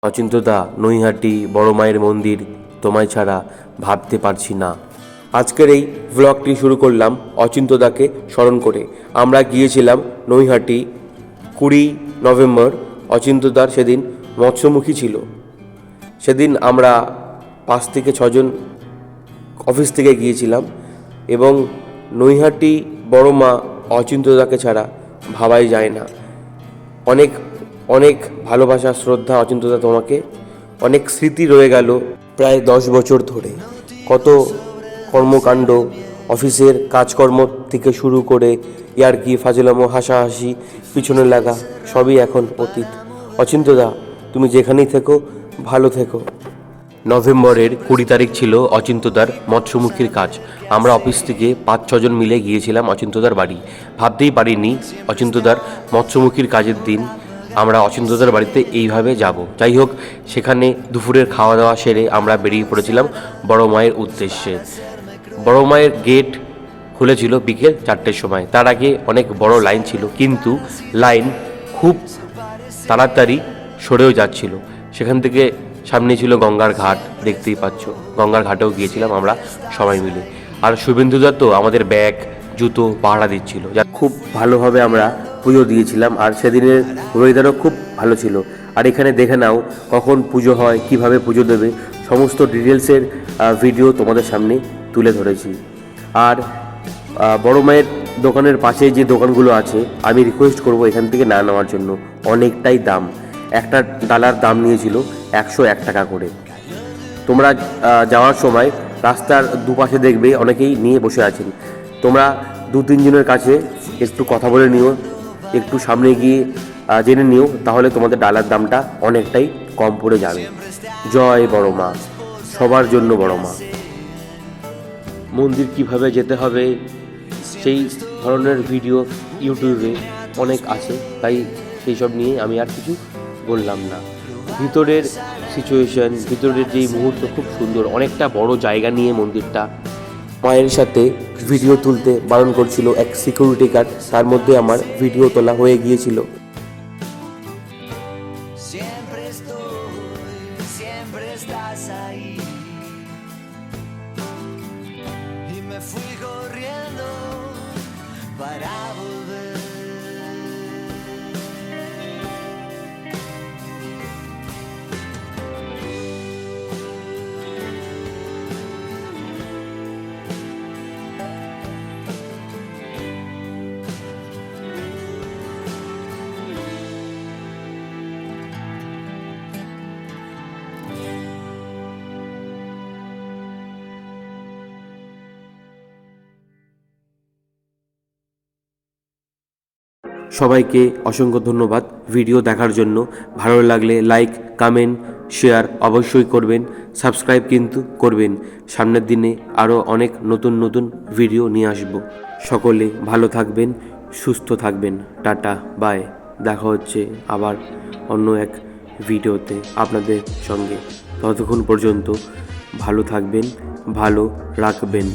অচিন্ত্যদা, নৈহাটি বড় মায়ের মন্দির তোমায় ছাড়া ভাবতে পারছি না। আজকের এই ভ্লগটি শুরু করলাম অচিন্ত্যদাকে স্মরণ করে। আমরা গিয়েছিলাম নৈহাটি 20 নভেম্বর। অচিন্ত্যদার সেদিন মৎস্যমুখী ছিল। সেদিন আমরা 5 থেকে 6 জন অফিস থেকে গিয়েছিলাম এবং নৈহাটি বড় মা অচিন্ত্যদাকে ছাড়া ভাবাই যায় না। অনেক অনেক ভালোবাসা, শ্রদ্ধা অচিন্ত্যদা তোমাকে। অনেক স্মৃতি রয়ে গেল প্রায় 10 বছর ধরে। কত কর্মকাণ্ড, অফিসের কাজকর্ম থেকে শুরু করে ইয়ার্কি ফাজলামো, হাসাহাসি, পিছনে লাগা সবই এখন অতীত। অচিন্ত্যদা, তুমি যেখানেই থেকো ভালো থেকো। নভেম্বরের 20 তারিখ ছিল অচিন্ত্যদার মৎস্যমুখীর কাজ। আমরা অফিস থেকে 5-6 জন মিলে গিয়েছিলাম অচিন্ত্যদার বাড়ি। ভাবতেই পারিনি অচিন্ত্যদার মৎস্যমুখীর কাজের দিন আমরা অচিন্ত্যদার বাড়িতে এইভাবে যাব। যাই হোক, সেখানে দুপুরের খাওয়া দাওয়া সেরে আমরা বেরিয়ে পড়েছিলাম বড় মায়ের উদ্দেশ্যে। বড় মায়ের গেট খুলেছিল বিকেল 4টের সময়। তার আগে অনেক বড় লাইন ছিল, কিন্তু লাইন খুব তাড়াতাড়ি সরেও যাচ্ছিল। সেখান থেকে সামনে ছিল গঙ্গার ঘাট, দেখতেই পাচ্ছ। গঙ্গার ঘাটেও গিয়েছিলাম আমরা সবাই মিলে। আর শুভেন্দুদা তো আমাদের ব্যাগ জুতো পাহারা দিচ্ছিল। যা খুব ভালোভাবে আমরা পুজো দিয়েছিলাম। আর সেদিনের ওয়েদারও খুব ভালো ছিল। আর এখানে দেখে নাও কখন পুজো হয়, কিভাবে পুজো দেবে, সমস্ত ডিটেলসের ভিডিও তোমাদের সামনে তুলে ধরেছি। আর বড় মায়ের দোকানের পাশে যে দোকানগুলো আছে, আমি রিকোয়েস্ট করব এখান থেকে না নেওয়ার জন্য। অনেকটাই দাম। একটা ডালার দাম নিয়েছিল 101 টাকা করে। তোমরা যাওয়ার সময় রাস্তার দুপাশে দেখবে অনেকেই নিয়ে বসে আছেন। তোমরা 2-3 জনের কাছে একটু কথা বলে নিও, একটু সামনে গিয়ে জেনে নিও, তাহলে তোমাদের ডালার দামটা অনেকটাই কম পড়ে যাবে। জয় বড় মা, সবার জন্য বড় মা। মন্দির কিভাবে যেতে হবে সেই ধরনের ভিডিও ইউটিউবে অনেক আছে, তাই সেই সব নিয়ে আমি আর কিছু বললাম না। ভিতরের সিচুয়েশন, ভিতরের যেই মুহূর্ত খুব সুন্দর। অনেকটা বড় জায়গা নিয়ে মন্দিরটা। মায়ের সাথে ভিডিও তুলতে বারণ করছিল এক সিকিউরিটি গার্ড, তার মধ্যে আমার ভিডিও তোলা হয়ে গিয়েছিল। সবাইকে অসংখ্য ধন্যবাদ ভিডিও দেখার জন্য। ভালো লাগলে লাইক, কমেন্ট, শেয়ার অবশ্যই করবেন। সাবস্ক্রাইব কিন্তু করবেন। সামনের দিনে আরও অনেক নতুন নতুন ভিডিও নিয়ে আসব। সকলে ভালো থাকবেন, সুস্থ থাকবেন। Tata, bye. দেখা হচ্ছে আবার অন্য এক ভিডিওতে আপনাদের সঙ্গে। ততক্ষণ পর্যন্ত ভালো থাকবেন, ভালো রাখবেন।